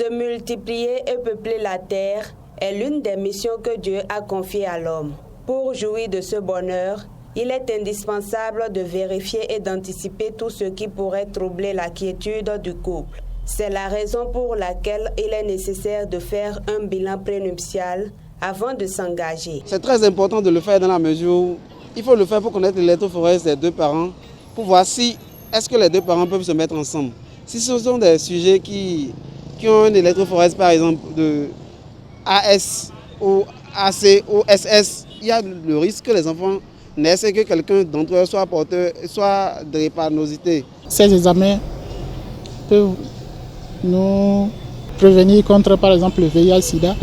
Se multiplier et peupler la terre est l'une des missions que Dieu a confiées à l'homme. Pour jouir de ce bonheur, il est indispensable de vérifier et d'anticiper tout ce qui pourrait troubler la quiétude du couple. C'est la raison pour laquelle il est nécessaire de faire un bilan prénuptial avant de s'engager. C'est très important de le faire dans la mesure où il faut le faire pour connaître l'électrophorèse des deux parents, pour voir si est-ce que les deux parents peuvent se mettre ensemble. Si ce sont des sujets qui ont une électrophorèse par exemple de AS ou AC ou SS, il y a le risque que les enfants naissent et que quelqu'un d'entre eux soit porteur, soit de drépanocyté. Ces examens peuvent nous prévenir contre par exemple le VIH-Sida,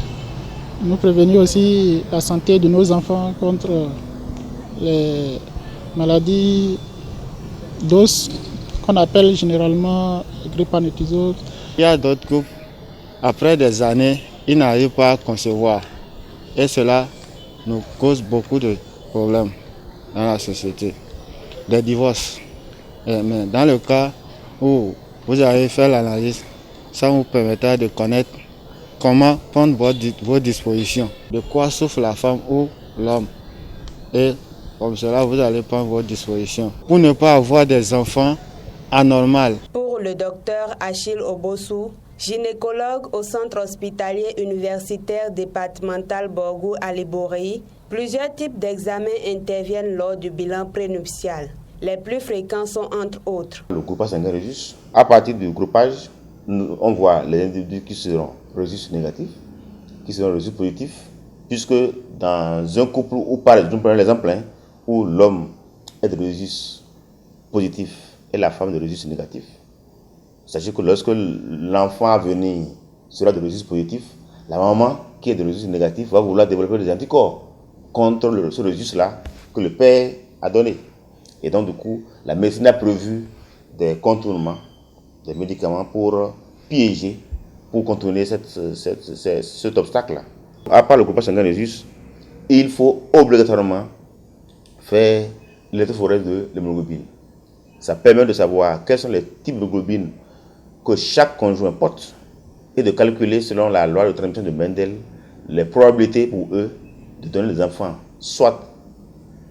nous prévenir aussi la santé de nos enfants contre les maladies d'os qu'on appelle généralement drépanocytose. Il y a d'autres groupes, après des années, ils n'arrivent pas à concevoir et cela nous cause beaucoup de problèmes dans la société. Des divorces. Mais dans le cas où vous avez fait l'analyse, ça vous permettra de connaître comment prendre vos dispositions, de quoi souffre la femme ou l'homme. Et comme cela, vous allez prendre vos dispositions pour ne pas avoir des enfants anormaux. Pour le docteur Achille Obossou, gynécologue au centre hospitalier universitaire départemental Borgou à Liborie, plusieurs types d'examens interviennent lors du bilan prénuptial. Les plus fréquents sont entre autres le groupage sanguin Rhésus. À partir du groupage, on voit les individus qui seront Rhésus négatifs, qui seront Rhésus positifs, puisque dans un couple où, par exemple, où l'homme est de Rhésus positif et la femme de Rhésus négatif, sachez que lorsque l'enfant à venir sera de Rhésus positif, la maman qui est de Rhésus négatif va vouloir développer des anticorps contre ce Rhésus-là que le père a donné. Et donc, du coup, la médecine a prévu des contournements, des médicaments pour piéger, pour contourner cet obstacle-là. À part le groupage sanguin Rhésus, il faut obligatoirement faire l'électrophorèse de l'hémoglobine. Ça permet de savoir quels sont les types de globines que chaque conjoint porte et de calculer selon la loi de transmission de Mendel les probabilités pour eux de donner des enfants soit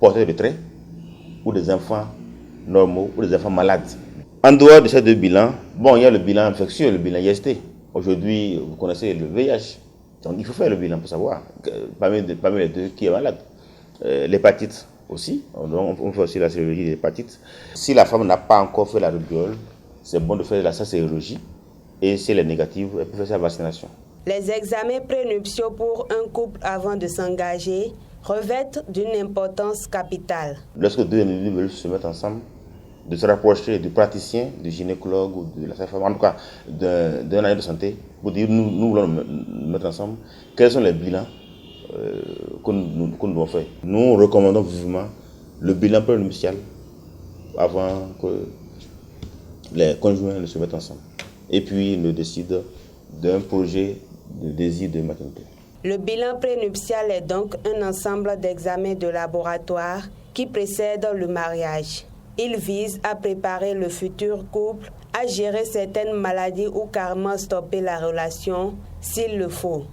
porteurs de traits ou des enfants normaux ou des enfants malades. En dehors de ces deux bilans, il y a le bilan infectieux, le bilan IST. Aujourd'hui, vous connaissez le VIH. Donc il faut faire le bilan pour savoir parmi les deux qui est malade. L'hépatite aussi, on fait aussi la sérologie de l'hépatite. Si la femme n'a pas encore fait la rubéole, c'est bon de faire sa sérologie et si elle est négative, elle peut faire sa vaccination. Les examens prénuptiaux pour un couple avant de s'engager revêtent d'une importance capitale. Lorsque deux individus veulent se mettre ensemble, de se rapprocher du praticien, du gynécologue ou de la sage-femme, en tout cas d'un agent de santé, pour dire nous voulons nous mettre ensemble, quels sont les bilans que nous devons faire. Nous recommandons vivement le bilan prénuptial avant que les conjoints ne se mettent ensemble. Et puis ils ne décident d'un projet de désir de maternité. Le bilan prénuptial est donc un ensemble d'examens de laboratoire qui précèdent le mariage. Il vise à préparer le futur couple à gérer certaines maladies ou carrément stopper la relation s'il le faut.